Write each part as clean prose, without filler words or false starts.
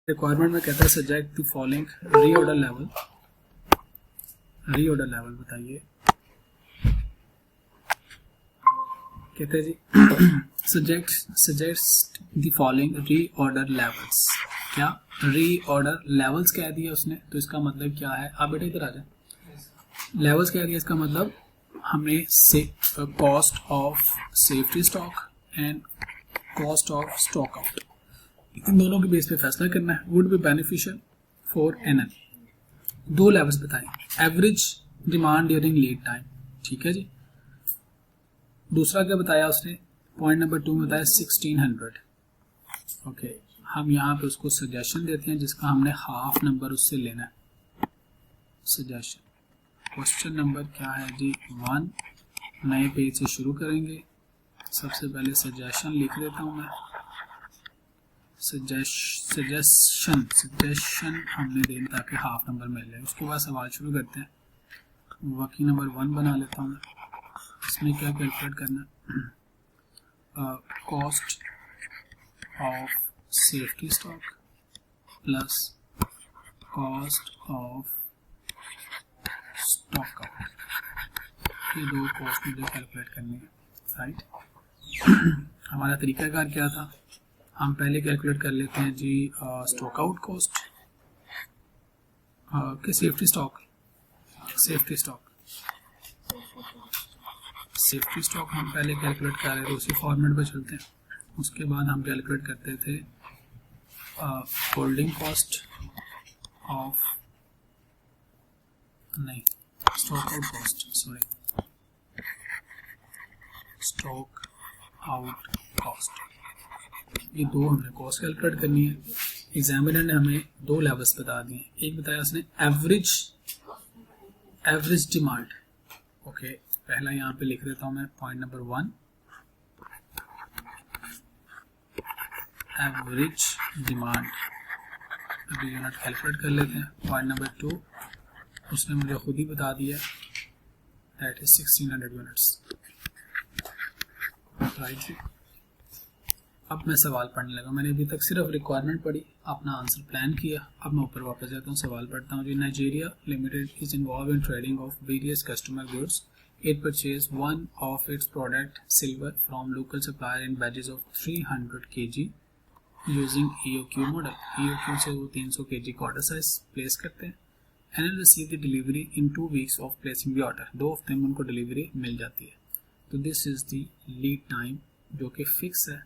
Requirement में कहता है subject the following reorder level बताइए। कहते हैं जी suggest the following reorder levels. क्या रीऑर्डर लेवल्स कह दिया उसने, तो इसका मतलब क्या है? आप बेटा इधर आ जाए। लेवल्स कह दिया, इसका मतलब हमें cost of safety stock and cost of stock out, इन दोनों के बेस पे फैसला करना है। Would be beneficial for NL. दो लेवल्स बताएं। Average demand during lead time, ठीक है जी। दूसरा क्या बताया उसने? पॉइंट नंबर 2 में बताया 1600। ओके, हम यहाँ पे उसको सजेशन देते हैं जिसका हमने हाफ नंबर उससे लेना है। सजेशन क्वेश्चन नंबर क्या है जी? 1 नए पेज से शुरू करेंगे। सबसे पहले सजेशन लिख देता हूँ मैं। सजेशन हमने देना ताकि हाफ नंबर मिल जाए। उसके बाद सवाल शुरू करते हैं। वर्किंग नंबर 1 बना लेता हूँ मैं। इसमें क्या कैलकुलेट करना है? Cost of safety stock plus cost of stock out, ये दो कॉस्ट मुझे कैलकुलेट करनी है, राइट। हमारा तरीकाकार क्या था? हम पहले कैलकुलेट कर लेते हैं जी स्टॉक आउट कॉस्ट के सेफ्टी स्टॉक हम पहले कैलकुलेट कर रहे थे, उसी फॉर्मेट पर चलते हैं। उसके बाद हम कैलकुलेट करते थे holding cost of stock out cost. ये दो हमने कॉस्ट कैलकुलेट करनी है। एग्जामिनर ने हमें दो लेवल्स बता दिए। एक बताया उसने एवरेज डिमांड। ओके, पहला यहाँ पे लिख देता हूँ मैं पॉइंट नंबर 1, एवरेज डिमांड। अभी यूनिट कैलकुलेट कर लेते हैं। पॉइंट नंबर 2 उसने मुझे खुद ही बता दिया, दैट इज 1600 यूनिट्स, राइट। अब मैं सवाल पढ़ने लगा। मैंने अभी तक सिर्फ रिक्वायरमेंट पढ़ी, अपना आंसर प्लान किया। अब मैं ऊपर वापस जाता हूँ, सवाल पढ़ता हूँ जी। Nigeria limited is involve in trading of various customer goods. It purchased one of its product silver from local supplier in batches of 300 kg using EOQ model. EOQ से वो 300 kg का ऑर्डर साइज प्लेस करते हैं। And receive the delivery in 2 weeks of placing the order. 2 हफ्ते में उनको delivery मिल जाती है। तो this is the lead time जो कि फिक्स है।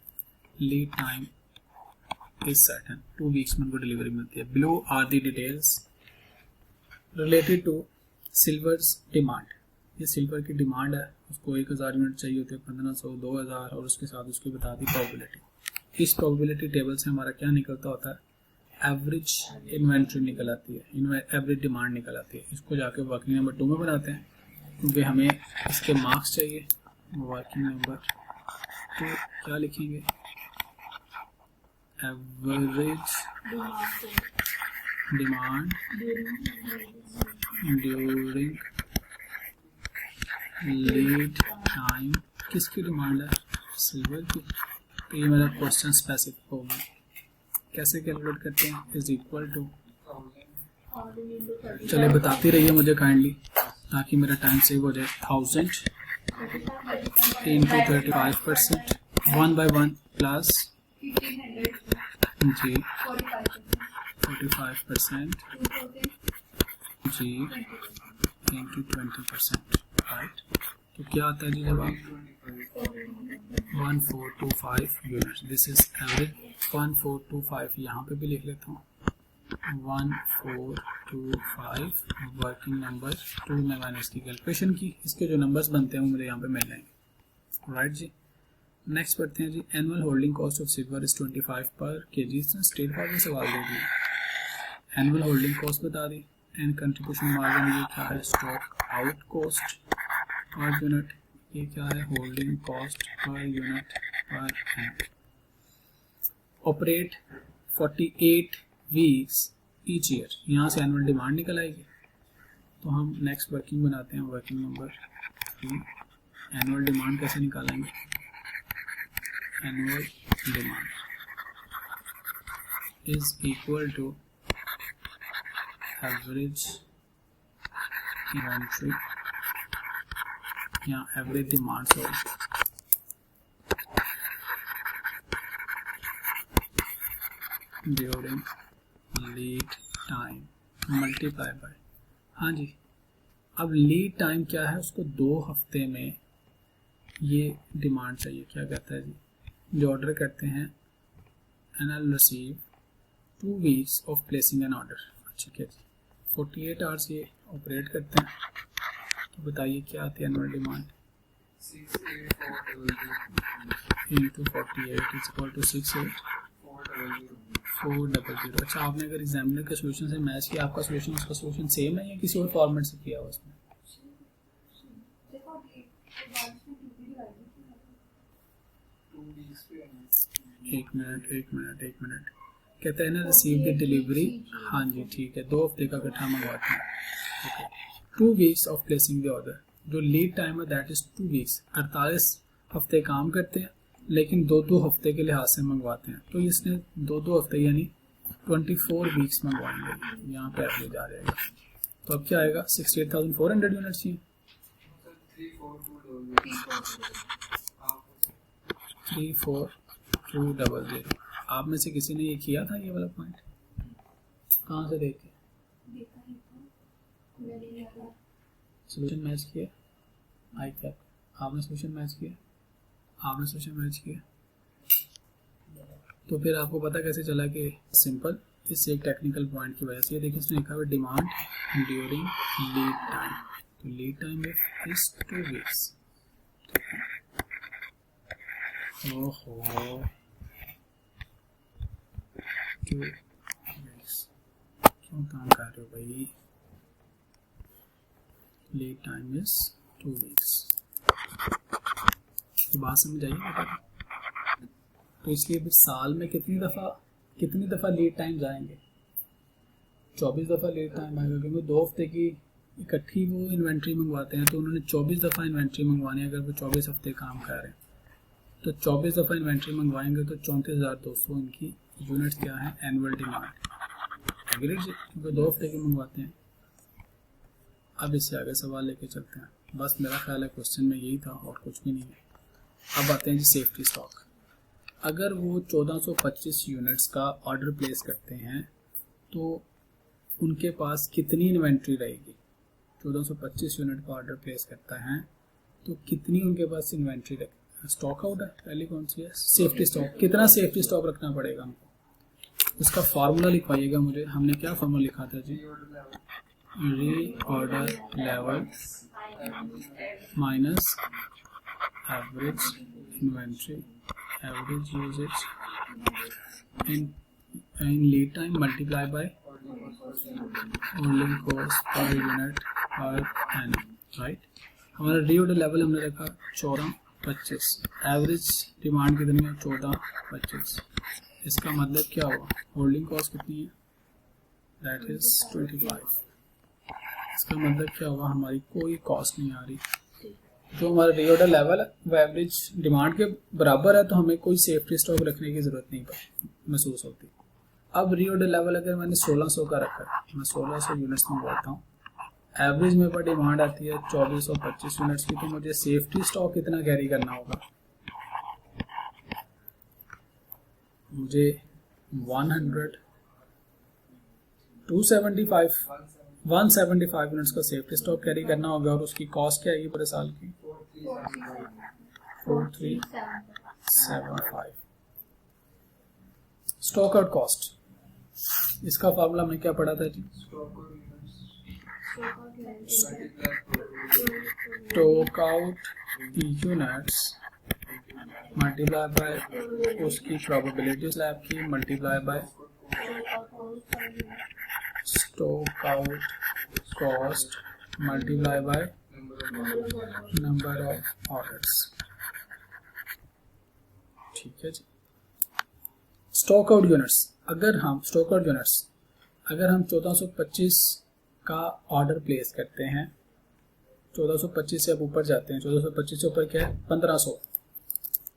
Lead time is certain, 2 weeks में उनको डिलीवरी मिलती है। Below are the details related to silver's demand. ये सिल्वर की डिमांड है, उसको 1000 यूनिट चाहिए होते हैं, 1500, 2000, और उसके साथ उसकी बता दी प्रोबेबिलिटी। इस प्रोबेबिलिटी टेबल से हमारा क्या निकलता होता है? एवरेज इन्वेंट्री निकल आती है, एवरेज डिमांड निकल आती है। इसको जाके वर्किंग नंबर 2 में बनाते हैं क्योंकि हमें इसके मार्क्स चाहिए। वर्किंग नंबर 2 क्या लिखेंगे? Average demand during lead time. किसकी डिमांड है? सिल्वर की। तो ये मेरा क्वेश्चन स्पेसिफिक होगा। कैसे कैलकुलेट करते हैं? इज इक्वल टू, चले बताती रहिए मुझे काइंडली ताकि मेरा टाइम सेव हो जाए। 1000 इंटू 35%, 1 by 1 प्लस जी 45% जी इंटू 20%, राइट। तो क्या आता है जी जवाब? 1425 यूनिट्स। This is average 1425। यहाँ पे भी लिख लेता हूँ 1425। वर्किंग नंबर 2 में मैंने इसकी कैलकुलेशन की। इसके जो नंबर्स बनते हैं वो मुझे यहाँ पे मिल जाएंगे, राइट जी। नेक्स्ट पढ़ते हैं जी। Annual holding cost of silver is 25 per kg। State form सवाल दे दिया, एनुअल होल्डिंग कॉस्ट बता दी, एंड कंट्रीब्यूशन मार्जिन ये क्या है? Stock out cost per unit. ये क्या है? Holding cost per unit per annum. Operate 48 weeks each year. यहाँ से एनुअल डिमांड निकल आएगी। तो हम नेक्स्ट वर्किंग बनाते हैं। वर्किंग नंबर 3, एनुअल डिमांड कैसे निकालेंगे? Annual demand is equal to average inventory या average demand during lead time multiply by. हाँ जी, अब लीड टाइम क्या है, उसको 2 हफ्ते में ये डिमांड चाहिए। क्या कहता है जी, जो ऑर्डर करते हैं and I will receive 2 weeks of placing an order. ठीक है जी, 48 आवर्स ये ऑपरेट करते हैं। तो बताइए क्या आती है annual demand, 684 48 is equal to 68400। अच्छा, आपने अगर एग्जामिनर के सोल्यूशन से मैच किया, आपका सोल्यूशन उसका सोल्यूशन सेम है या किसी और फॉर्मेट से किया हुआ उसमें? एक मिनट कहते हैं ना रिसीव द डिलीवरी। हाँ जी ठीक है, 2 हफ्ते का इकट्ठा मंगवाते हैं। Okay, 2 weeks of placing the order. जो लीड टाइम है दैट इज 2 वीक्स। 48 हफ्ते काम करते हैं लेकिन 2-2 हफ्ते के लिहाज से मंगवाते हैं। तो इसने 2-2 हफ्ते यानी 24 वीक्स मंगवाएंगे। यहाँ पे एवरेज आ जाएगा। तो अब क्या आएगा, 68,400 यूनिट चाहिए। 34200। आप में से किसी ने ये किया था, ये वाला पॉइंट कहाँ से देख के सोल्यूशन मैच किया? आई क्या आपने सोल्यूशन मैच किया? आपने सोल्यूशन मैच किया तो फिर आपको पता कैसे चला कि सिंपल, इससे एक टेक्निकल पॉइंट की वजह से। देखिए इसमें लिखा हुआ डिमांड ड्यूरिंग लीड टाइम। तो लीड टाइम इज 2 वीक्स। ओहो, 2 वीक्स क्यों काम कर रहे हो भाई? Lead time is 2 weeks. ये बात समझ आई बेटा? तो इसलिए फिर साल में कितनी दफ़ा लीड टाइम जाएंगे? 24 दफ़ा लीड टाइम आएगा, क्योंकि 2 हफ्ते की इकट्ठी वो इन्वेंट्री मंगवाते हैं। तो उन्होंने 24 दफ़ा इन्वेंट्री मंगवानी है। अगर वो 24 हफ्ते काम कर रहे हैं तो 24 दफ़ा इन्वेंट्री मंगवाएंगे तो 34,200 इनकी यूनिट क्या है, एनुअल डिमांड। एग्रीड, क्योंकि 2 हफ्ते की मंगवाते हैं। अब इससे आगे सवाल लेके चलते हैं। बस मेरा ख्याल है क्वेश्चन में यही था और कुछ भी नहीं है। अब आते हैं जी सेफ्टी स्टॉक। अगर वो 1425 यूनिट्स का ऑर्डर प्लेस करते हैं तो उनके पास कितनी इन्वेंट्री रहेगी? 1425 यूनिट का ऑर्डर प्लेस करता है तो कितनी उनके पास इन्वेंट्री रहेगी? स्टॉक आउट है पहली, कौन सी है? Safety stock. कितना सेफ्टी स्टॉक रखना पड़ेगा हमको? उसका फार्मूला लिखवाइएगा मुझे। हमने क्या फार्मूला लिखा था जी? Reorder level minus average inventory, average usage in lead time multiply by holding cost per unit per annum. Right, हमारा री ऑर्डर लेवल हमने रखा 1425, एवरेज डिमांड कितनी है? 1425। इसका मतलब क्या हुआ? होल्डिंग कॉस्ट कितनी है? That is 25। इसका मतलब क्या हुआ? हमारी कोई कॉस्ट नहीं आ रही। जो हमारा री ऑर्डर लेवल है वो एवरेज डिमांड के बराबर है, तो हमें कोई सेफ्टी स्टॉक रखने की जरूरत नहीं महसूस होती। अब री ऑर्डर लेवल अगर मैंने 1600 का रखा है, मैं 1600 यूनिट्स मंगवाता हूँ, एवरेज मेरे पास डिमांड आती है 2425 यूनिट्स की, तो मुझे सेफ्टी स्टॉक कितना कैरी करना होगा? मुझे 175 यूनिट्स का सेफ्टी स्टॉक कैरी करना होगा। और उसकी कॉस्ट क्या आएगी पूरे साल की? 4375। स्टॉक आउट कॉस्ट, इसका फार्मूला में क्या पढ़ा था जी? Stock out units multiply by उसकी प्रोबेबिलिटी स्लैब की multiply by stock out cost multiply by number of orders. ठीक है जी। स्टॉक आउट यूनिट्स, अगर हम 1425 का ऑर्डर प्लेस करते हैं, 1425 से अब ऊपर जाते हैं, 1425 से ऊपर क्या है? 1500।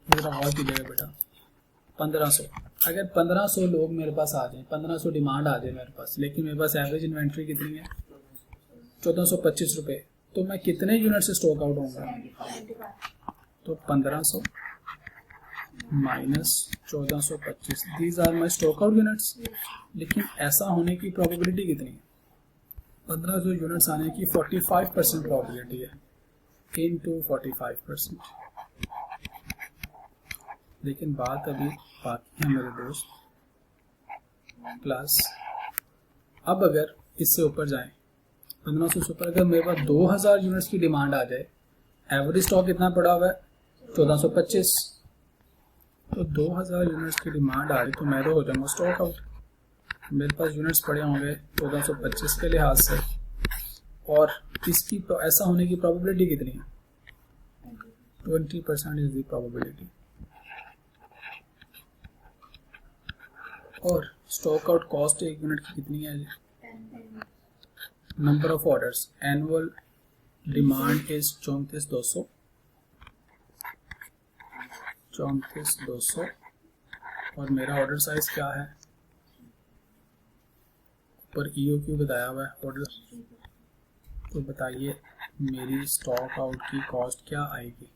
मेरा और कीजिएगा बेटा, 1500। अगर 1500 लोग मेरे पास आ जाएं, 1500 डिमांड आ जाए मेरे पास, लेकिन मेरे पास एवरेज इन्वेंट्री कितनी है 1425 रुपये, तो मैं कितने यूनिट से स्टॉक आउट होऊंगा? तो 1500 minus 1425, these are my stock out units. लेकिन ऐसा होने की प्रोबेबिलिटी कितनी है? 1500 यूनिट्स आने की 45% प्रोबेबिलिटी है, इनटू 45%। लेकिन बात अभी बाकी है मेरे दोस्त, प्लस अब अगर इससे ऊपर जाएं 1500 से ऊपर, अगर मेरे पास 2000 यूनिट्स की डिमांड आ जाए, एवरेज स्टॉक कितना पड़ा हुआ है 1425, तो 2000 यूनिट्स की डिमांड आ रही तो मैं तो हो जाऊंगा स्टॉक आउट। मेरे पास यूनिट्स पड़े होंगे 1425 के लिहाज से, और इसकी ऐसा होने की प्रोबेबिलिटी कितनी है? 20% इज द प्रोबेबिलिटी। और स्टॉक आउट कॉस्ट एक यूनिट की कितनी है? Number of orders, annual demand is 34200, 34200, और मेरा ऑर्डर साइज क्या है? ऊपर EOQ बताया हुआ है ऑर्डर। तो बताइए मेरी स्टॉक आउट की कॉस्ट क्या आएगी?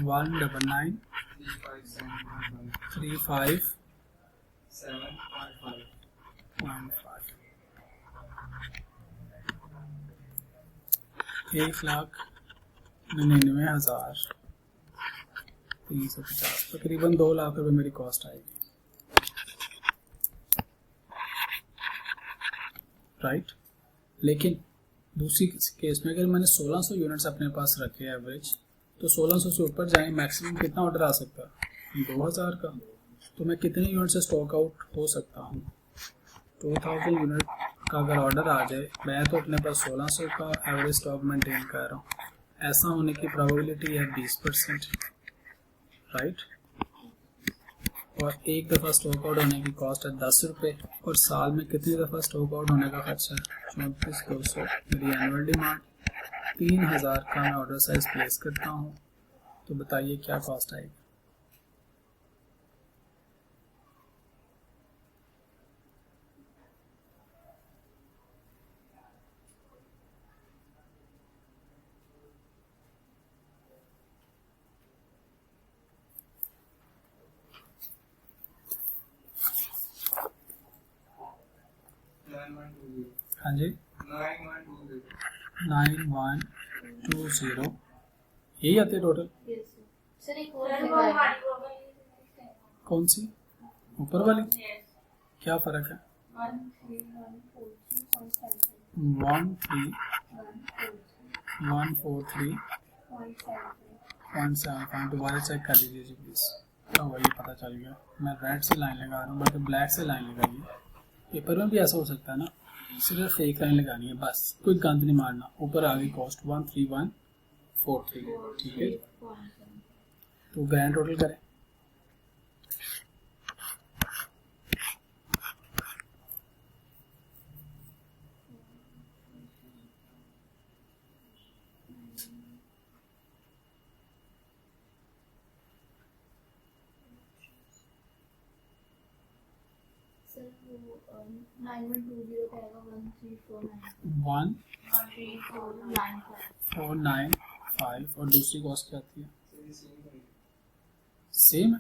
वन डबल नाइन 35.7.5, 1,99,350, तकरीबन 2 लाख रुपए मेरी कॉस्ट आएगी, राइट। लेकिन दूसरी केस में अगर मैंने 1600 यूनिट्स अपने पास रखे एवरेज, तो 1600 से ऊपर जाए मैक्सिमम कितना ऑर्डर आ सकता है? 2000 का। तो मैं कितने यूनिट से स्टॉक आउट हो सकता हूँ? 2000 यूनिट का अगर ऑर्डर आ जाए, मैं तो अपने पास 1600 का एवरेज स्टॉक मेंटेन कर रहा हूँ, ऐसा होने की प्रोबेबिलिटी है 20%, राइट। और एक दफ़ा स्टॉक आउट होने की कॉस्ट है 10 रुपये, और साल में कितनी दफ़ा स्टॉक आउट होने का खर्चा है? 34,200। मेरी एनुअल डिमांड 3000 का मैं ऑर्डर साइज प्लेस करता हूँ, तो बताइए क्या कॉस्ट आएगी? हाँ जी 9120, यही आते टोटल? कौन सी ऊपर वाली? क्या फर्क है? 13143.75, दोबारा चेक कर लीजिए जी प्लीज। तो वही पता चल गया, मैं रेड से लाइन लगा रहा हूँ, बल्कि ब्लैक से लाइन लगाइए। पेपर में भी ऐसा हो सकता है ना, सिर्फ एक लाइन लगानी है बस, कोई गंद नहीं मारना। ऊपर आ गई कॉस्ट 13143, ठीक है। तो ग्रैंड टोटल करें, सर वो 9120 का आएगा 13495 और दूसरी कॉस्ट क्या आती है? सेम है,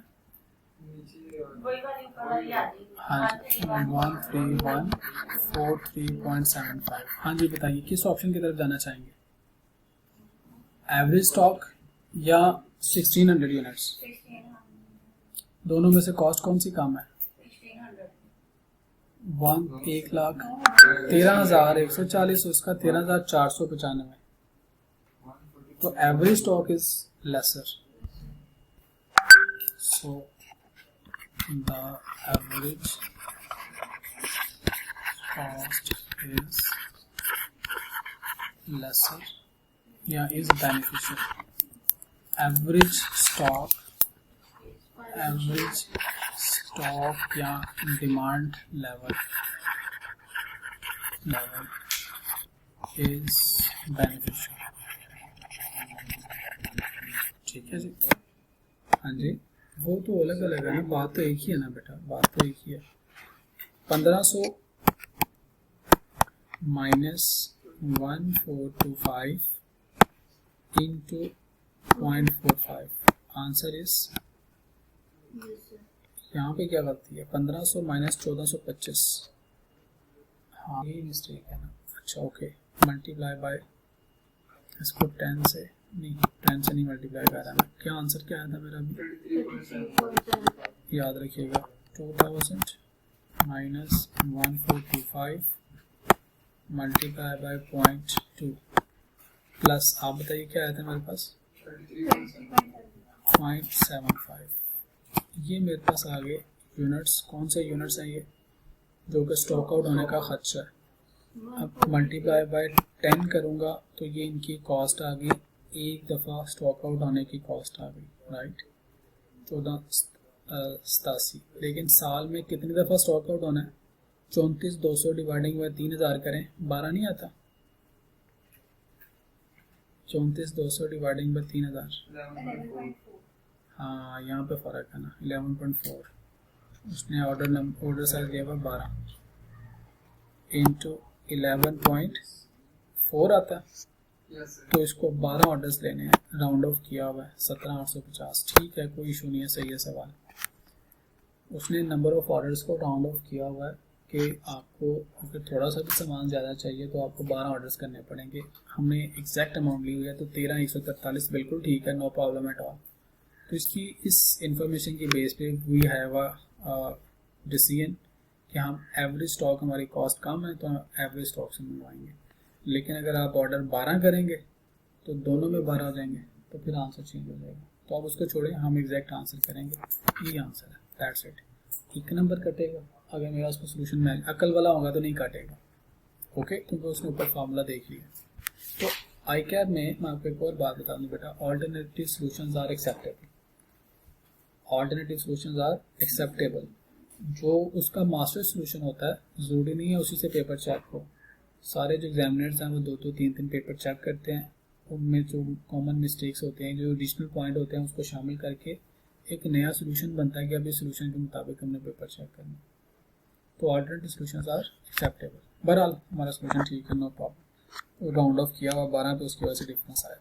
हाँ जी 13143.75। हाँ जी बताइए किस ऑप्शन की तरफ जाना चाहेंगे? एवरेज स्टॉक या 1600 यूनिट्स? दोनों में से कॉस्ट कौन सी कम है? 1,13,140, उसका 13,495। तो average stock is lesser, so the average cost is lesser या is beneficial. Average stock या demand level is beneficial. ठीक है जी, हाँ जी, वो तो अलग अलग है ना, बात तो एक ही है ना बेटा, बात तो एक ही है. 1500 minus 1425 into 0.45. आंसर इज, यहाँ पे क्या गलती है, 1500 माइनस 1425. हाँ ये मिस्टेक है ना. अच्छा ओके, मल्टीप्लाई बाय, इसको 10 से नहीं, 10 से नहीं मल्टीप्लाई कर रहा मैं. क्या आंसर क्या आया था मेरा भी याद रखिएगा. 2000 माइनस 1425 मल्टीप्लाई बाय 0.2 प्लस, आप बताइए क्या आया था मेरे पास, 0.75. ये मेरे पास आ गए यूनिट्स. कौन से यूनिट्स हैं ये, जो कि स्टॉक आउट होने का खर्चा है. अब मल्टीप्लाई बाय 10 करूँगा तो ये इनकी कॉस्ट आ गई, एक दफ़ा स्टॉक आउट होने की कॉस्ट आ गई, राइट, 1487. लेकिन साल में कितनी दफ़ा स्टॉक आउट होना है, 34,200 डिवाइडिंग बाय 3000 करें, 12 नहीं आता. 34,200 डिवाइडिंग बाय 3000, हाँ यहाँ पे फ़र्क है ना, 11.4. उसने ऑर्डर साइज दिया हुआ 12 इंटू 11.4 आता है. तो इसको 12 ऑर्डर्स लेने हैं, राउंड ऑफ किया हुआ है 17,850. ठीक है, कोई इशू नहीं है, सही है सवाल. उसने नंबर ऑफ ऑर्डर्स को राउंड ऑफ किया हुआ है कि आपको अगर थोड़ा सा भी सामान ज़्यादा चाहिए तो आपको 12 ऑर्डर्स करने पड़ेंगे. हमने एग्जैक्ट अमाउंट ली हुई है तो 13,143 बिल्कुल ठीक है, नो प्रॉब्लम एट ऑल. तो इसकी इस इंफॉर्मेशन की बेस पे वी हैव अ डिसीजन कि हम एवरेज स्टॉक, हमारी कॉस्ट कम है तो हम एवरेज स्टॉक से मंगवाएंगे. लेकिन अगर आप ऑर्डर 12 करेंगे तो दोनों में 12 हो जाएंगे, तो फिर आंसर चेंज हो जाएगा. तो आप उसको छोड़ें, हम एग्जैक्ट आंसर करेंगे. ये आंसर है, दैट्स इट. एक नंबर कटेगा अगर मेरा उसको सोल्यूशन में अकल वाला होगा तो नहीं काटेगा, ओके, क्योंकि उसने ऊपर फार्मूला देख लिया. तो आई कैब में मैं आपको एक और बात बता दूं बेटा, alternative solutions are acceptable. Alternative solutions are acceptable. जो उसका मास्टर सॉल्यूशन होता है ज़रूरी नहीं है उसी से पेपर चेक हो. सारे जो एग्जामिनर्स हैं वो 2-2, 3-3 पेपर चेक करते हैं. उनमें जो कॉमन मिस्टेक्स होते हैं, जो एडिशनल पॉइंट होते हैं, उसको शामिल करके एक नया सॉल्यूशन बनता है कि अब इस सॉल्यूशन के मुताबिक हमने पेपर चेक करना. तो ऑल्टरनेटिव सॉल्यूशंस आर एक्सेप्टेबल. बहरहाल हमारा सॉल्यूशन ठीक है, नो प्रॉब्लम. राउंड ऑफ किया हुआ 12 पे, उसकी वजह से डिफरेंस आया.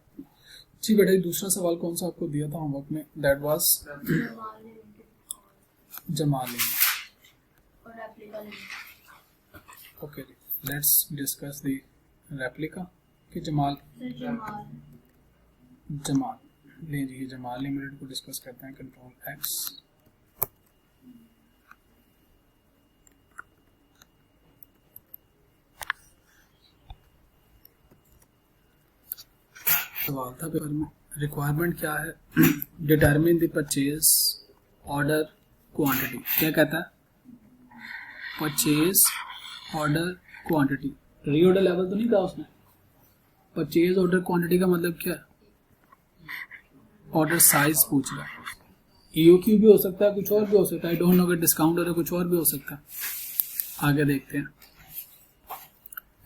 जी बेटा, दूसरा सवाल कौन सा आपको दिया था होमवर्क में, दैट वाज जमा लेना. Okay, let's discuss the replica कि जमाल ले जी, जमाल लिमिटेड को डिस्कस करते हैं. Control x. सवाल था पेपर में, रिक्वायरमेंट क्या है, determine the purchase order quantity. क्या कहता है, purchase order quantity. Reorder level तो नहीं कहा उसने. परचेज ऑर्डर क्वांटिटी का मतलब क्या है, ऑर्डर साइज पूछ रहा है. EOQ भी हो सकता है, कुछ और भी हो सकता है. आई डोंट नो अगर डिस्काउंट हो रहा है, कुछ और भी हो सकता है. आगे देखते हैं.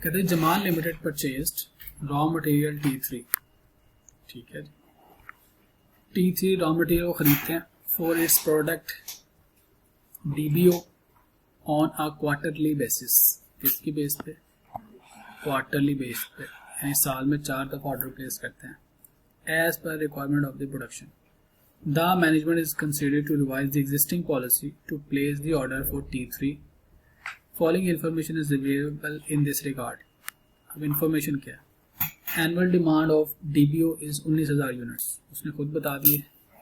कहते हैं Jamal limited purchased raw material T3. ठीक है, T3 रॉ मटेरियल को खरीदते हैं for its product DBO on a quarterly basis. किसकी बेस पे, क्वार्टरली बेस पे, यानी साल में 4 दफा ऑर्डर प्लेस करते हैं. As per requirement of the production, the management is considered to revise the existing policy to place the order for T3. Following information is available in this regard. अब information क्या है, annual demand of DBO is 19,000 units. उसने खुद बता दिए,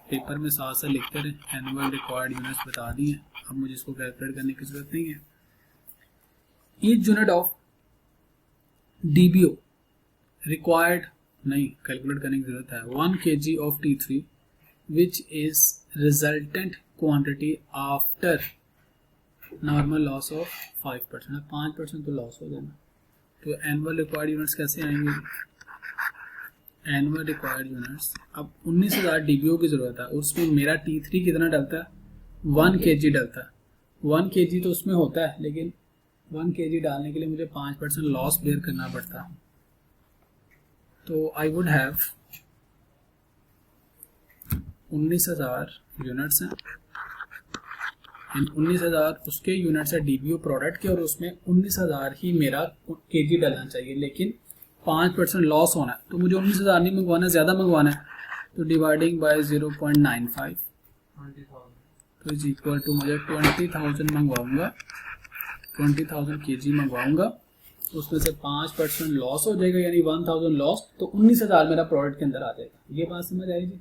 paper में साथ साथ लिखते रहे, एनुअल रिक्वायर्ड यूनिट्स बता दिए. अब मुझे इसको कैलकुलेट करने की जरूरत नहीं है. Each unit of DBO required नहीं कैलकुलेट करने की जरूरत है. 1 kg of T3 which is resultant quantity after normal loss of 5%. 5% तो लॉस हो जाना. तो एनुअल रिक्वायर्ड यूनिट्स कैसे आएंगे? एनुअल रिक्वायर्ड यूनिट्स, अब 19,000 DBO की ज़रूरत है, उसमें मेरा T3 कितना डलता है? 1 kg डलता है। 1 kg तो उसमें होता है, लेकिन 1 kg डालने के लिए मुझे 5% लॉस बेयर करना पड़ता है। तो आई वुड हैव 19,000 यूनिट्स हैं, 19,000 उसके यूनिट्स है DBO प्रोडक्ट के, और उसमें 19,000 ही मेरा kg डलना चाहिए, लेकिन 5% लॉस होना है। तो मुझे 19,000 नहीं मंगवाना, ज़्यादा मंगवाना है, तो डिवाइडिंग बाय 0.95 तो इज इक्वल टू मुझे 20,000 मंगवाऊंगा, 20,000 kg मंगवाऊंगा, उसमें से 5% लॉस हो जाएगा, यानी 1,000 लॉस, तो 19,000 मेरा प्रोडक्ट के अंदर आ जाएगा। ये बात समझ आएगी?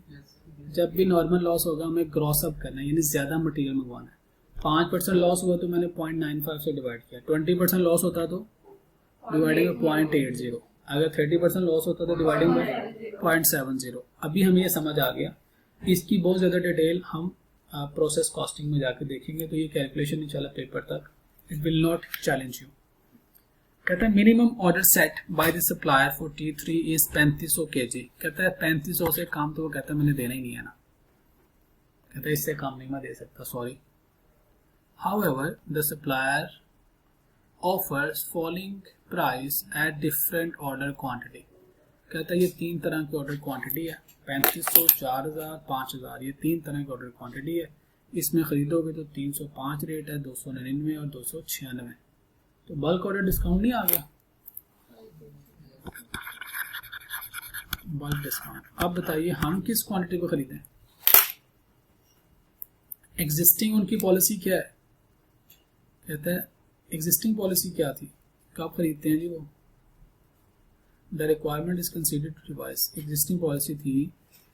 जब भी नॉर्मल लॉस होगा हमें ग्रॉस अप करना है, यानी ज़्यादा मटेरियल मंगवाना है। 5% लॉस हुआ तो मैंने 0.95 से डिवाइड किया, 20% लॉस होता तो डिवाइडिंग बाय 0.80, अगर 30% लॉस होता तो डिवाइडिंग बाय 0.70। अभी हमें ये समझ आ गया। इसकी बहुत ज़्यादा डिटेल हम प्रोसेस कॉस्टिंग में जाकर देखेंगे, तो ये कैलकुलेशन नहीं चला पेपर तक, it will not challenge you. कहता है minimum order set by the supplier for T3 is 3500 kg। कहता है 3500 से कम, तो वो कहता है मैंने देना ही नहीं है ना, कहता है इससे कम नहीं मैं दे सकता, sorry. However, the supplier offers falling price at different order quantity। कहता है ये 3 तरह की ऑर्डर क्वांटिटी है, 3500, 4000, 5000, ये 3 तरह की ऑर्डर क्वांटिटी है। इसमें खरीदोगे तो 305 रेट है, 299 और 296। तो बल्क ऑर्डर डिस्काउंट नहीं आ गया, बल्क डिस्काउंट। अब बताइए हम किस क्वांटिटी को खरीदें? एग्जिस्टिंग उनकी पॉलिसी क्या है? कहता है एग्जिस्टिंग पॉलिसी क्या थी, कब खरीदते हैं जी वो? The requirement is considered to revise. Existing policy थी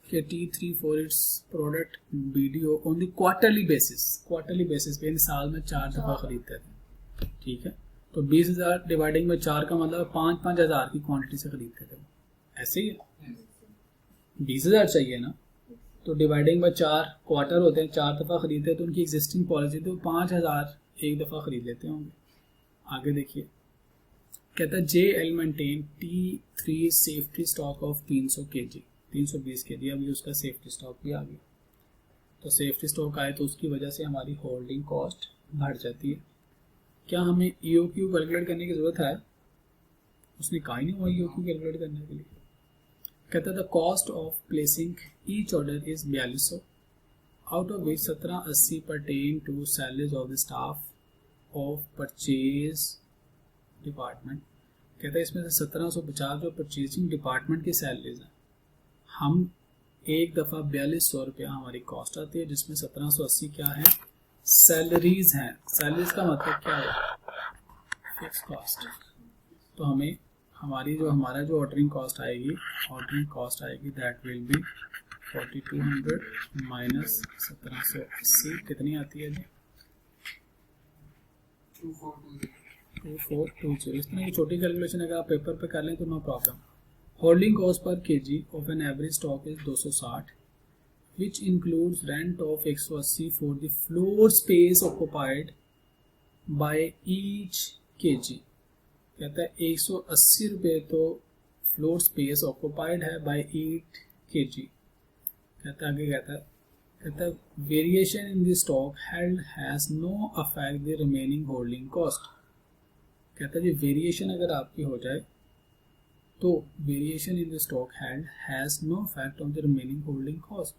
कि T3 for its product BDO on the quarterly basis पे, यानी साल में 4 दफा खरीदते थे, ठीक है। तो 20,000 डिवाइडिंग में 4 का मतलब 5-5 हज़ार की क्वांटिटी से खरीदते थे, ऐसे ही है। 20,000 चाहिए ना, तो डिवाइडिंग बाय 4 क्वार्टर होते हैं, 4 दफा खरीदते हैं, तो उनकी एग्जिस्टिंग पॉलिसी तो 5,000 एक दफा खरीद लेते होंगे। आगे देखिए, कहता है JL maintain T3 safety stock of 300 kg, 320 kg। अब ये उसका सेफ्टी स्टॉक भी आ गया, तो सेफ्टी स्टॉक आए तो उसकी वजह से हमारी होल्डिंग कॉस्ट बढ़ जाती है। क्या हमें EOQ कैलकुलेट करने की जरूरत है? उसने कहा ही नहीं हुआ EOQ कैलकुलेट करने के लिए। कहता है the cost of placing each order is 4200, out of which 1780 pertain to salaries of the staff of purchase department. कहता है इसमें से 1750 जो परचेजिंग डिपार्टमेंट की सैलरीज हैं, हम एक दफ़ा 4200 रुपया हमारी कॉस्ट आती है, जिसमें 1780 क्या है? सैलरीज हैं। सैलरीज का मतलब क्या है? Fix cost. तो हमें हमारा जो ऑर्डरिंग कॉस्ट आएगी दैट विल बी 4200 माइनस 1780, कितनी आती है जी? 2420। इस तरह की छोटी कैलकुलेशन अगर आप पेपर पे कर लें तो no problem. Holding cost per kg of an average stock is 260, which includes rent of 180 for the floor space occupied by each kg। कहता है 180 रुपये तो फ्लोर स्पेस ऑक्यूपाइड है बाय ईच kg। कहता है आगे कहता है variation in the stock held has no affect the remaining holding cost. कहता है जी वेरिएशन अगर आपकी हो जाए तो variation in the stock held has no affect on the remaining holding cost.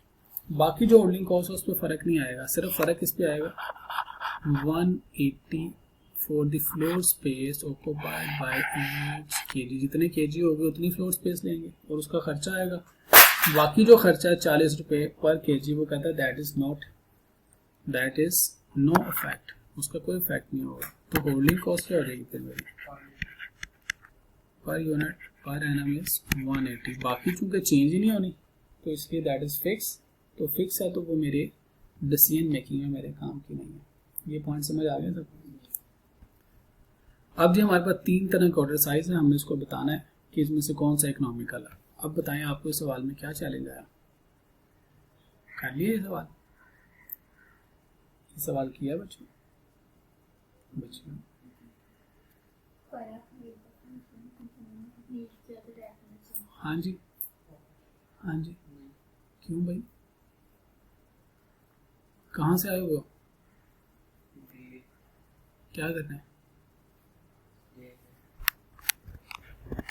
बाकी जो होल्डिंग कॉस्ट है उस पर फर्क नहीं आएगा, सिर्फ फर्क इस पे आएगा 180 for the floor space occupied by each KG. जितने केजी होगी उतनी फ्लोर स्पेस लेंगे और उसका खर्चा आएगा। बाकी जो खर्चा है 40 रुपये पर केजी, वो कहता है दैट इज नो इफेक्ट, उसका कोई इफेक्ट नहीं होगा। तो होल्डिंग कॉस्ट क्या हो जाएगी फिर मेरी? पर यूनिट पर एनम इज 180। बाकी चूंकि चेंज ही नहीं होनी तो इसलिए दैट इज फिक्स। तो फिक्स है तो वो मेरे डिसीजन मेकिंग में मेरे काम की नहीं है। ये पॉइंट समझ आ गया सब? अब जी हमारे पास 3 तरह का ऑर्डर साइज है, हमने इसको बताना है कि इसमें से कौन सा इकोनॉमिकल है। अब बताएं आपको इस सवाल में क्या चैलेंज आया? कर लिए ये सवाल किया बच्चों? नीचे जाके रेफरेंस हाँ जी, हाँ जी, क्यों भाई, कहाँ से आए हो, क्या करना है,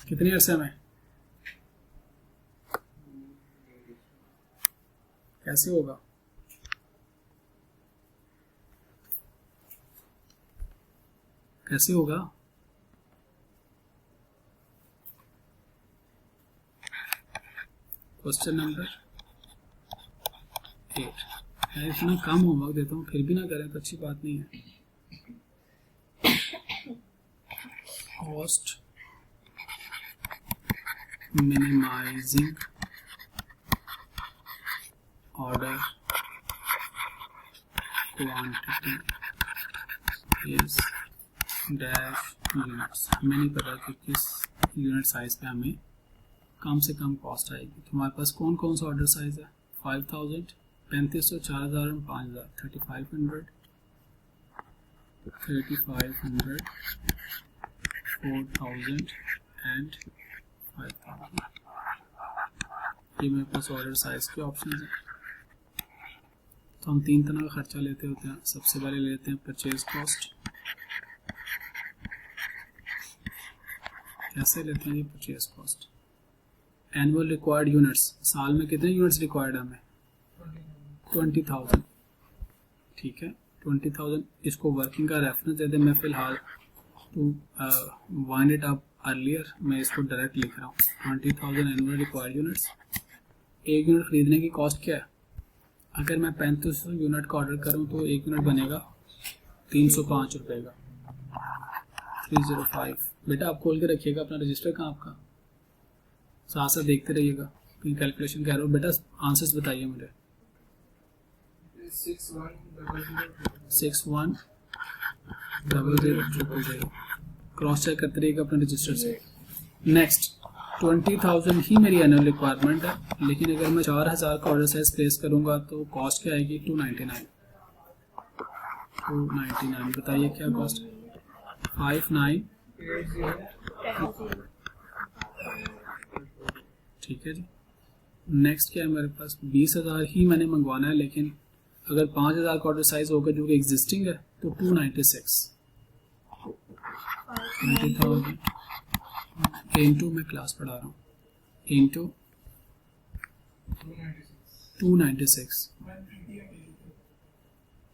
कितने अरसे में, कैसे होगा, कैसे होगा, क्वेश्चन नंबर 8। मैं इतना कम होमवर्क देता हूँ फिर भी ना करें तो अच्छी बात नहीं है। Cost minimizing order quantity is dash units. हमें नहीं पता कि किस यूनिट साइज पे हमें कम से कम कॉस्ट आएगी। तो हमारे पास कौन कौन सा ऑर्डर साइज है, 5000, 3500, 4000 और 5000, 3500, 3500, 4000 एंड 5000। ये मेरे पास ऑर्डर साइज के ऑप्शन है। तो हम तीन तरह का खर्चा लेते होते हैं। सबसे पहले लेते हैं परचेज कॉस्ट। कैसे लेते हैं ये purchase cost, annual required units, साल में कितने यूनिट्स रिक्वायर्ड है हमें, 20,000, ठीक है 20,000। इसको वर्किंग का रेफरेंस दे दें, मैं फिलहाल to wind it up earlier मैं इसको डायरेक्ट लिख रहा हूँ। 20,000 एनुअल रिक्वायर्ड यूनिट्स। एक यूनिट खरीदने की कॉस्ट क्या है, अगर मैं 3500 यूनिट का ऑर्डर करूँ तो एक यूनिट बनेगा 305 रुपये का, 305। बेटा आप खोल के रखिएगा अपना रजिस्टर, कहाँ आपका, साथ साथ देखते रहिएगा कहीं कैलकुलेशन कह रहे हो। बेटा आंसर्स बताइए मुझे। 610000 क्रॉस चेक करते रहिएगा अपने रजिस्टर से। नेक्स्ट 20,000 ही मेरी एनुअल रिक्वायरमेंट है, लेकिन अगर मैं 4000 का ऑर्डर साइज प्लेस करूंगा तो कॉस्ट क्या आएगी, 299। बताइए क्या कॉस्ट, 59, ठीक है जी। नेक्स्ट क्या है मेरे पास, 20,000 ही मैंने मंगवाना है, लेकिन अगर 5,000 का ऑर्डर साइज होगा जो कि एग्जिस्टिंग है तो 296। 20,000 इंटू, मैं क्लास पढ़ा रहा हूँ, इंटू 296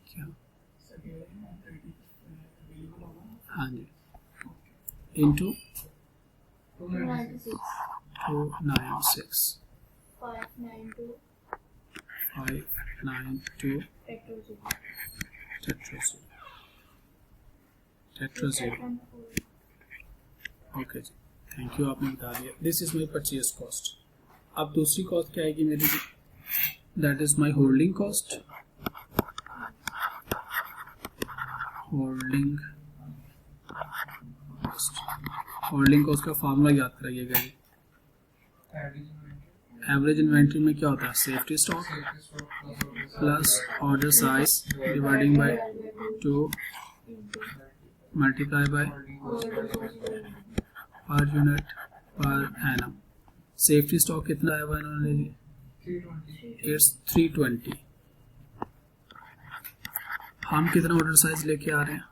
क्या, हाँ जी, इंटू 296 592 टेट्राज़ीरो। ओके जी, थैंक यू, आपने बता दिया। This is my purchase cost. अब दूसरी कॉस्ट क्या आएगी मेरी, that is my holding cost. Holding cost का फार्मूला याद कराइएगा जी। एवरेज इन्वेंट्री में क्या होता है, safety stock plus order size dividing by 2 multiply by per unit per annum. Safety stock कितना आया हुआ इन्होंने जी, इट्स 320। हम कितना ऑर्डर साइज लेके आ रहे हैं,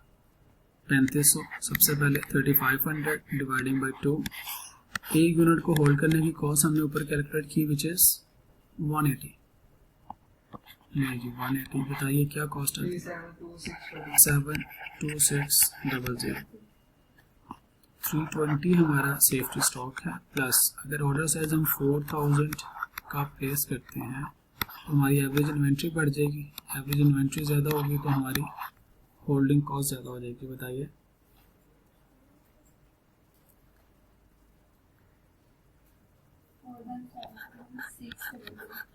3500। सबसे पहले 3500 डिवाइडिंग बाय 2। एक यूनिट को होल्ड करने की कॉस्ट हमने ऊपर कैलकुलेट की विच इज 180। नहीं जी 180, बताइए क्या कॉस्ट है, 72600। 320 हमारा सेफ्टी स्टॉक है, प्लस अगर ऑर्डर साइज हम 4000 का प्लेस करते हैं तो हमारी एवरेज इन्वेंट्री बढ़ जाएगी। एवरेज इन्वेंट्री ज़्यादा होगी तो हमारी होल्डिंग कॉस्ट ज़्यादा हो जाएगी। बताइए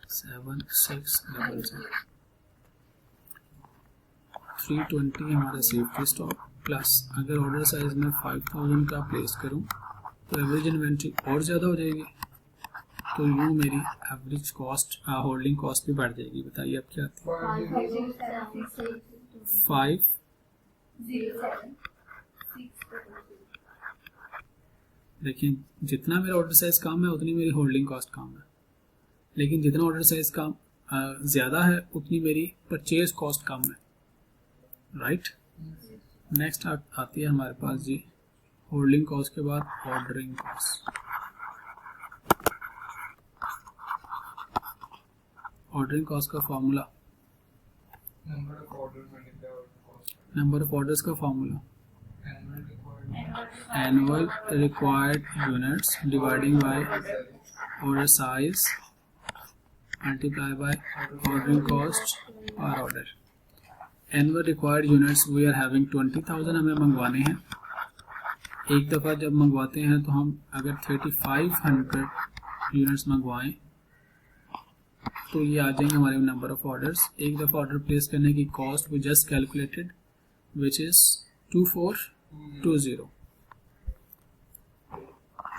सेवन सिक्स 320 हमारा सेफ्टी स्टॉक, प्लस अगर ऑर्डर साइज में 5000 का प्लेस करूं तो एवरेज इन्वेंट्री और ज़्यादा हो जाएगी, तो यूँ मेरी एवरेज कॉस्ट होल्डिंग कॉस्ट भी बढ़ जाएगी। बताइए अब क्या आती है, 5 देखिए जितना मेरा ऑर्डर साइज कम है उतनी मेरी होल्डिंग कॉस्ट कम है, लेकिन जितना ऑर्डर साइज कम ज़्यादा है उतनी मेरी परचेज कॉस्ट कम है, राइट। नेक्स्ट आती है हमारे पास जी होल्डिंग कॉस्ट के बाद ऑर्डरिंग कॉस्ट। ऑर्डरिंग कॉस्ट का फॉर्मूला, नंबर ऑफ ऑर्डर्स का formula annual required units dividing by order size multiply by ordering cost per order. Annual required units we are having 20,000 हमें मंगवाने हैं। एक दफ़ा जब मंगवाते हैं तो हम अगर 3500 यूनिट्स मंगवाएं तो ये आ जाएंगे हमारे नंबर ऑफ ऑर्डर्स। एक दफ़ा ऑर्डर प्लेस करने की cost we just calculated which is 2420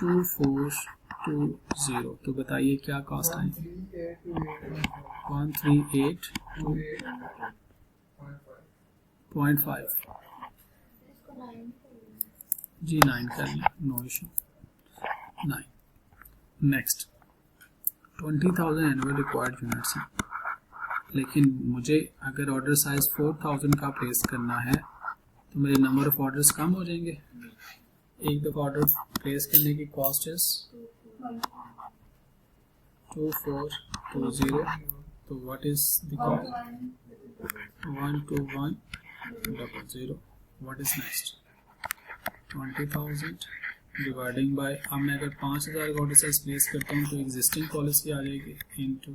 2420। तो बताइए क्या कॉस्ट आई? 138.5 जी 9 कर लें, no issue 9। Next 20,000 annual required units हैं, लेकिन मुझे अगर ऑर्डर साइज 4,000 का प्लेस करना है तो मेरे नंबर ऑफ ऑर्डर्स कम हो जाएंगे। एक दफ़ा ऑर्डर प्लेस करने की कॉस्ट इज 2420। तो what is the cost? 12100। What is next? 20,000 dividing by, अब मैं अगर 5,000 का ऑर्डर साइज प्लेस करता हूँ तो एग्जिस्टिंग पॉलिसी आ जाएगी into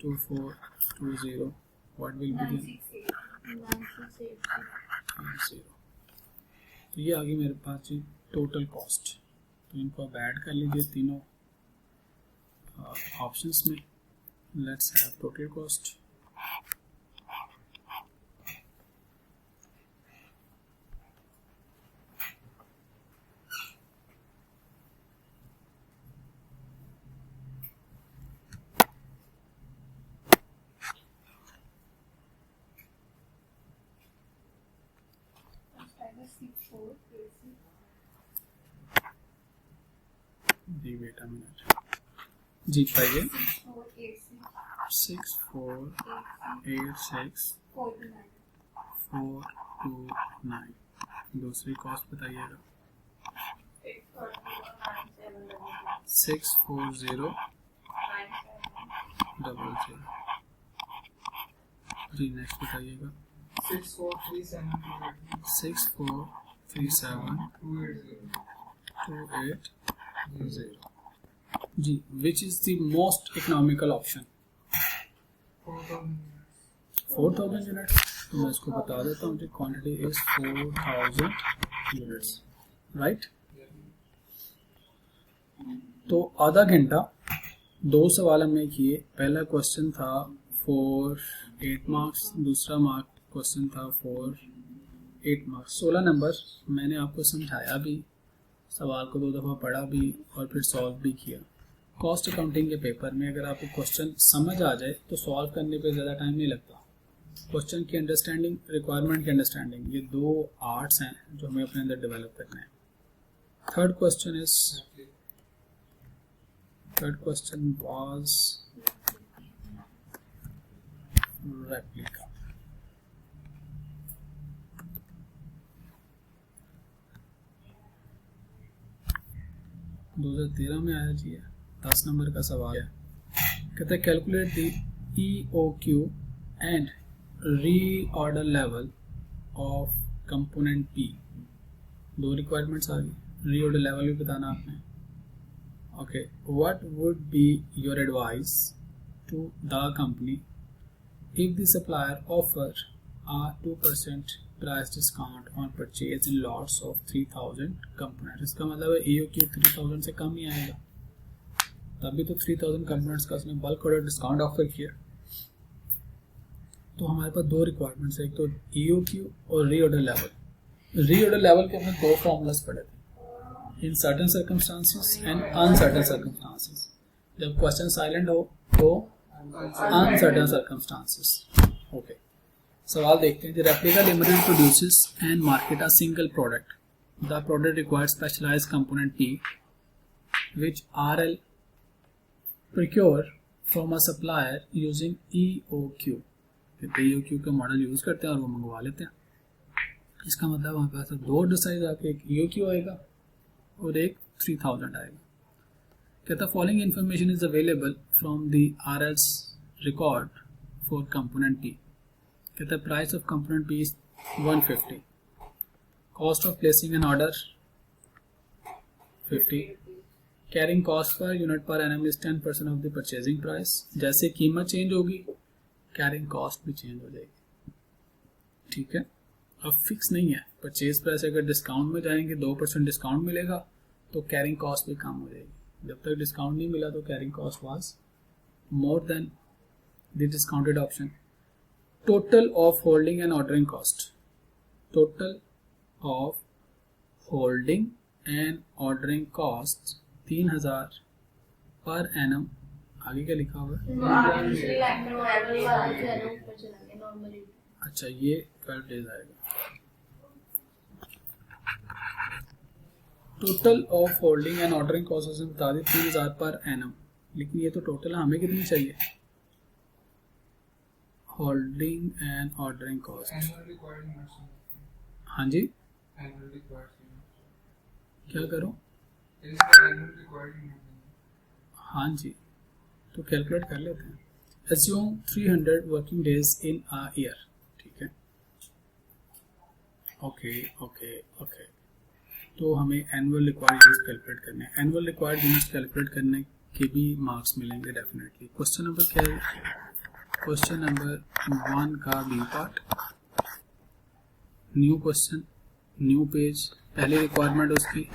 2420। What will be the? तो ये आ गई मेरे पास जी टोटल कॉस्ट। तो इनको अब ऐड कर लीजिए तीनों ऑप्शंस में। Let's have total cost. जी वेट अ मिनट जी, पाइए 6486 429। दूसरी कॉस्ट बताइएगा। 64000 जी। नेक्स्ट बताइएगा। 643728 जी। Which is the most economical option? 4,000 units. तो मैं इसको बता देता हूँ, क्वांटिटी इज 4,000 यूनिट्स, राइट। तो आधा घंटा 2 सवाल हमने किए। पहला क्वेश्चन था 8 मार्क्स, दूसरा क्वेश्चन था 8 मार्क्स, 16 नंबर। मैंने आपको समझाया भी, सवाल को 2 दफ़ा पढ़ा भी और फिर सॉल्व भी किया। कॉस्ट अकाउंटिंग के पेपर में अगर आपको क्वेश्चन समझ आ जाए तो सॉल्व करने पे ज़्यादा टाइम नहीं लगता। क्वेश्चन की अंडरस्टैंडिंग, रिक्वायरमेंट की अंडरस्टैंडिंग, ये 2 आर्ट्स हैं जो हमें अपने अंदर डेवलप करना है। Third question was replica. 2013 में आया जी, 10 नंबर का सवाल है। कहता है calculate the EOQ and reorder level of component P। 2 requirements आ गई। रीऑर्डर लेवल भी बताना आपने। Okay, what would be your advice to the company if the supplier offer a 2% price discount on purchase in lots of 3,000 component. इसका मतलब है EOQ 3,000 से कम ही आएगा, तभी तो 3,000 कंपोनेंट्स का उसने बल्क ऑर्डर डिस्काउंट ऑफर किया। तो हमारे पास 2 रिक्वायरमेंट्स है, एक तो EOQ और रीऑर्डर लेवल। रीऑर्डर लेवल के हमने 2 फॉर्मूलाज पढ़े थे, in certain circumstances and uncertain circumstances. जब क्वेश्चन साइलेंट हो तो अनसर्टेन सर्कमस्टांसेस। ओके, सवाल देखते हैं। The replica limited produces and market a single product the product required specialized component P which RL procure from a supplier using EOQ. EOQ का model use करते हैं और वो मंगवा लेते हैं. इसका मतलब हमारे पास दो साइज आके एक EOQ आएगा और एक 3000 आएगा. कहता following information is available from the RL's record for component P. कहता price of component P is 150. Cost of placing an order 50. Carrying cost per unit per annum is 10% of the purchasing price. जैसे कीमत change होगी carrying cost भी change हो जाएगी. ठीक है, अब फिक्स नहीं है. परचेज प्राइस अगर डिस्काउंट में जाएंगे 2% डिस्काउंट मिलेगा तो कैरिंग कॉस्ट भी कम हो जाएगी. जब तक डिस्काउंट नहीं मिला तो carrying cost was more than the discounted option. Total of holding and ordering cost. Total of holding and ordering cost 3000 per annum. आगे क्या लिखा हुआ है? अच्छा, ये 12 डेज आएगा. Total of holding and ordering cost बता दी 3000 पर एनम. लेकिन ये तो टोटल हमें कितनी चाहिए? Holding and ordering cost. हाँ जी, क्या करो? हाँ जी, तो कैलकुलेट कर लेते हैं. Assume 300 working days in a year. ठीक है, ओके ओके ओके. तो हमें एनुअल रिक्वायर्ड यूनिट्स कैलकुलेट करने हैं. एनुअल रिक्वायर्ड यूनिट्स कैलकुलेट करने के भी मार्क्स मिलेंगे डेफिनेटली. क्वेश्चन नंबर क्या है? क्वेश्चन नंबर 1 का B part. New question, new page. पहली रिक्वायरमेंट उसकी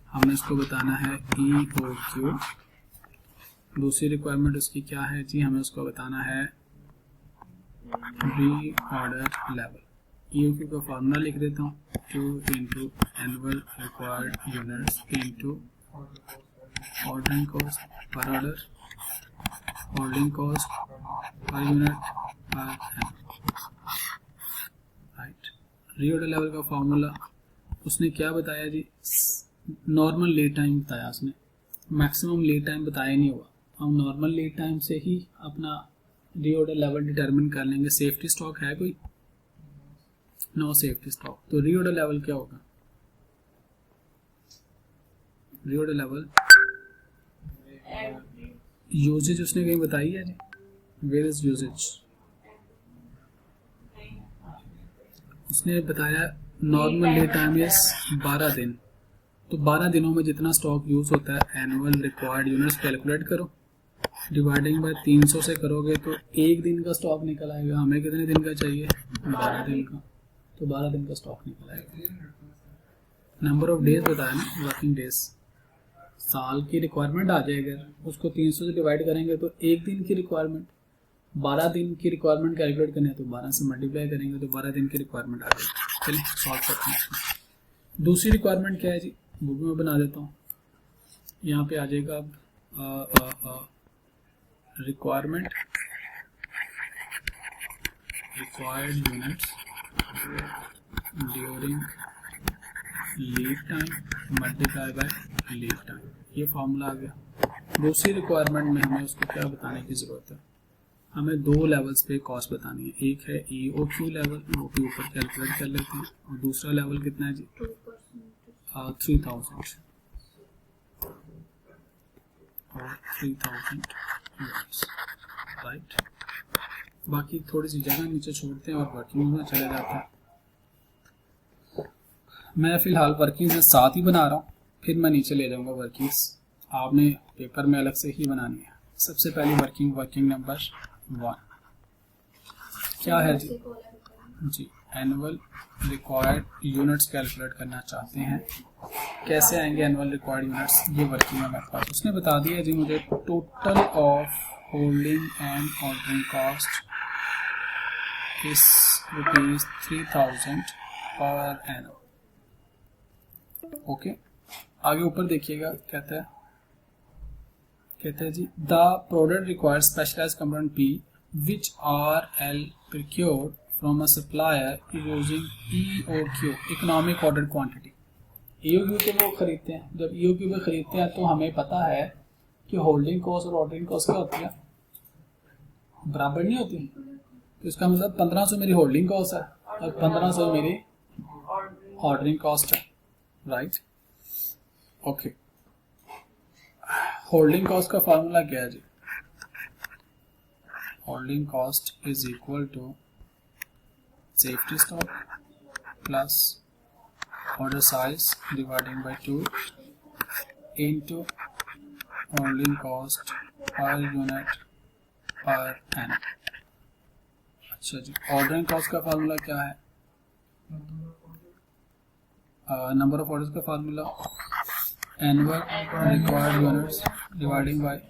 हमने उसको बताना है EOQ. दूसरी रिक्वायरमेंट उसकी क्या है जी? हमें उसको बताना है रीऑर्डर लेवल. EOQ का फॉर्मूला लिख देता हूँ. 2 into annual required units into ordering cost per order, holding cost per unit per annum. Right. Reorder level का फॉर्मूला उसने क्या बताया जी? नॉर्मल लीड टाइम बताया उसने. मैक्सिमम लीड टाइम बताया नहीं हुआ. हम नॉर्मल लीड टाइम से ही अपना रीऑर्डर लेवल डिटरमिन कर लेंगे. सेफ्टी स्टॉक है कोई? No safety stock. तो रीऑर्डर लेवल क्या होगा? रीऑर्डर लेवल यूजेज उसने कहीं बताई है जी? Where is usage? उसने बताया नॉर्मल लीड टाइम इज 12 दिन. तो 12 दिनों में जितना स्टॉक यूज होता है एनुअल रिक्वायर्ड यूनिट्स कैलकुलेट करो. डिवाइडिंग बाय 300 से करोगे तो एक दिन का स्टॉक निकल आएगा. हमें कितने दिन का चाहिए? 12 दिन का. तो 12 दिन का स्टॉक निकल आएगा. नंबर ऑफ डेज बताया ना, वर्किंग डेज. साल की रिक्वायरमेंट आ जाएगा, उसको 300 से डिवाइड करेंगे तो एक दिन की रिक्वायरमेंट. 12 दिन की रिक्वायरमेंट कैलकुलेट करनी है तो 12 से मल्टीप्लाई करेंगे तो 12 दिन की रिक्वायरमेंट आ जाएगी. चलिए सॉल्व करते हैं. दूसरी रिक्वायरमेंट क्या है जी? बुक में बना देता हूँ. यहाँ पे आ जाएगा अब requirement required units during lead time multiply bye lead time. ये फॉर्मूला आ गया. दूसरी रिक्वायरमेंट में हमें उसको क्या बताने की जरूरत है? हमें 2 लेवल्स पे कॉस्ट बतानी है. एक है EOQ लेवल, वो भी ऊपर कैलकुलेट कर लेते हैं. और दूसरा लेवल कितना है जी? 3000 और 3000 यूनिट्स. राइट. बाकी थोड़ी सी जगह नीचे छोड़ते हैं और वर्किंग में चले जाते हैं. मैं फिलहाल वर्किंग में साथ ही बना रहा हूँ, फिर मैं नीचे ले जाऊंगा वर्किंग्स. आपने पेपर में अलग से ही बनानी है. सबसे पहली वर्किंग नंबर 1 क्या है जी? जी, एनुअल रिक्वायर्ड यूनिट्स कैलकुलेट करना चाहते हैं. कैसे आएंगे एनुअल रिक्वायर्ड यूनिट्स? ये वर्किंग है मेरे पास. उसने बता दिया जी मुझे total of holding and ordering cost is ₹3000 per annum. ओके, आगे ऊपर देखिएगा कहता है जी the product required specialized component P which RL procured from a supplier using EOQ, economic ordered quantity. EOQ तो वो खरीदते हैं, जब EOQ पे खरीदते हैं तो हमें पता है कि होल्डिंग कॉस्ट और ऑर्डरिंग कॉस्ट क्या होती है, बराबर नहीं होती। तो इसका मतलब 1500 मेरी होल्डिंग कॉस्ट है और 1500 मेरी ऑर्डरिंग कॉस्ट है, राइट। ओके, होल्डिंग कॉस्ट का फार्मूला क्या है जी? Holding cost is equal to safety stock plus order size dividing by 2 into holding cost per unit per annum. अच्छा जी, ऑर्डरिंग कॉस्ट का फार्मूला क्या है? नंबर ऑफ ऑर्डर्स का formula annual required units dividing by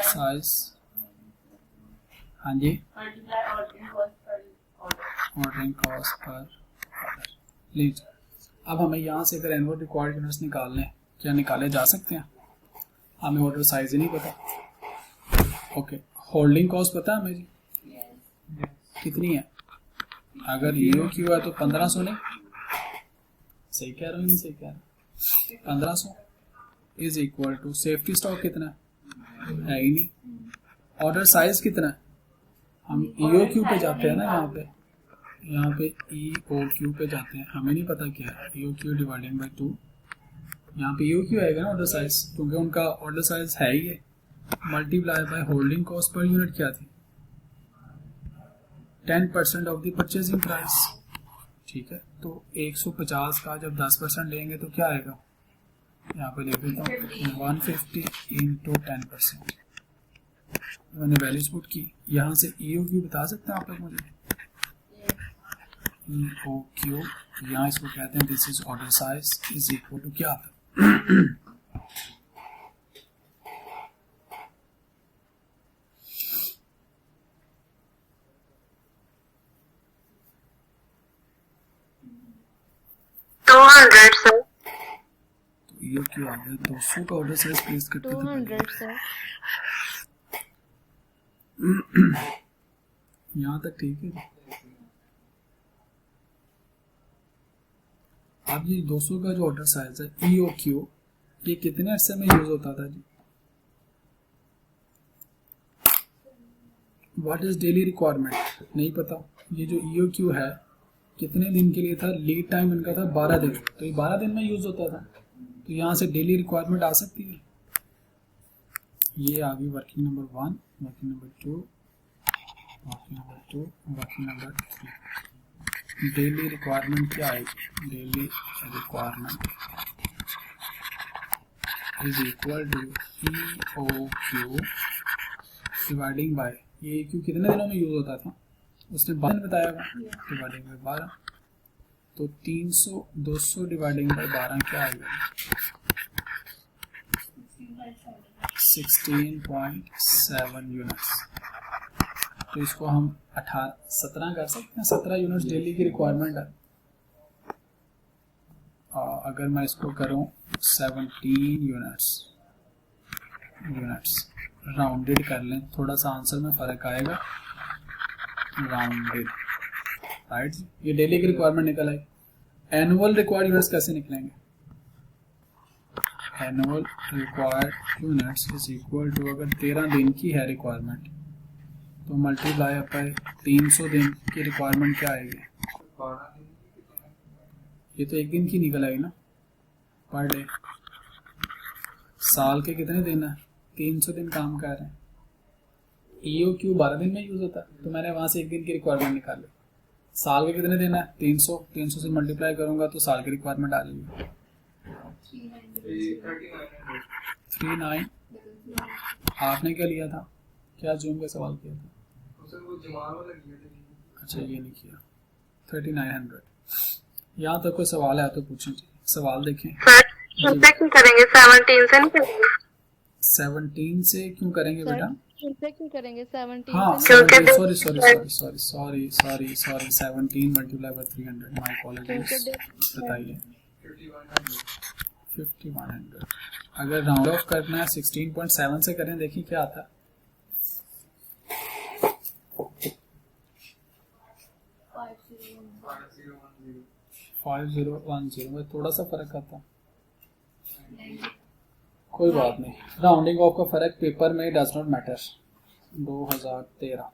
size. हाँ जी, ordering cost per order. लीजिए, अब हमें यहाँ से अगर एनुअल रिक्वायर्ड यूनिट्स निकालने, क्या निकाले जा सकते हैं? हमें ऑर्डर साइज ही नहीं पता। ओके, होल्डिंग कॉस्ट पता है हमें जी कितनी है? अगर EOQ है तो 1500 नहीं, सही कह रहा हूँ, नहीं सही कह रहा, 1500 is equal to safety stock कितना है ही नहीं, ऑर्डर साइज कितना है? हम EOQ पे जाते हैं ना, यहाँ पे EOQ पे जाते हैं, हमें नहीं पता क्या है EOQ डिवाइडिंग बाय 2, यहाँ पे EOQ आएगा ना ऑर्डर साइज, क्योंकि उनका ऑर्डर साइज है ही है, multiply by holding cost per unit क्या थी? 10% ऑफ द परचेजिंग प्राइस। ठीक है, तो 150 का जब 10% लेंगे तो क्या आएगा? यहाँ पे लिख देता हूँ 150 इंटू 10%। मैंने वैल्यूज पुट की, यहाँ से EOQ बता सकते हैं आप लोग मुझे? EOQ, यहाँ इसको कहते हैं this is order size is equal to क्या आता है? सर। तो EOQ आ गया 200 का ऑर्डर साइज प्लेस करते थे 200 सर। यहाँ तक ठीक है। अब ये 200 का जो ऑर्डर साइज है EOQ, ये कितने अरसे में यूज होता था जी? What is daily requirement? नहीं पता। ये जो EOQ है कितने दिन के लिए था? लीड टाइम इनका था 12 दिन, तो ये 12 दिन में यूज होता था, तो यहाँ से डेली रिक्वायरमेंट आ सकती है। ये आ गई working number 1, working number 2, working number 2, working number 3। Daily requirement क्या आएगी? Daily requirement is equal to EOQ dividing by, ये EOQ कितने दिनों में यूज होता था? उसने 12 बताया था, डिवाइडिंग बाय 12, तो 300 200 डिवाइडिंग बाय 12 क्या आएगा? 16.7 यूनिट्स। तो इसको हम 17 कर सकते हैं, 17 यूनिट्स डेली की रिक्वायरमेंट है। अगर मैं इसको करूं 17 यूनिट्स राउंडेड कर लें, थोड़ा सा आंसर में फर्क आएगा, राउंडेड, राइट। ये डेली की रिक्वायरमेंट निकल आई। एनुअल रिक्वायर्ड यूनिट्स कैसे निकलेंगे? Annual required units is equal to, अगर 13 दिन की है रिक्वायरमेंट तो मल्टीप्लाई बाय 300 दिन की रिक्वायरमेंट क्या आएगी? ये तो एक दिन की निकल आई ना, पर डे। साल के कितने दिन है? 300 दिन काम कर रहे हैं। EOQ 12 दिन में यूज होता है, तो मैंने वहां से एक दिन की रिक्वायरमेंट निकाली। साल के कितने दिन है? 300 से मल्टीप्लाई करूंगा तो साल की रिक्वायरमेंट आ जाएगी 39। आपने क्या लिया था? क्या जूम का सवाल किया था? अच्छा, ये नहीं किया। 3900। यहाँ तक कोई सवाल है तो पूछें जी। सवाल देखें। क्यों करेंगे 17 से नहीं करेंगे? 17 से क्यों करेंगे बेटा? क्यों करेंगे 17? हाँ, 17 मल्टीप्लाई बाय 300, माय अपॉलजीज, बताइए। 5100। अगर राउंड ऑफ करना है 16.7 से करें, देखिए क्या आता है। 5010 5010 में थोड़ा सा फर्क आता, कोई बात नहीं। राउंडिंग ऑफ का फर्क पेपर में डज नॉट मैटर। 2013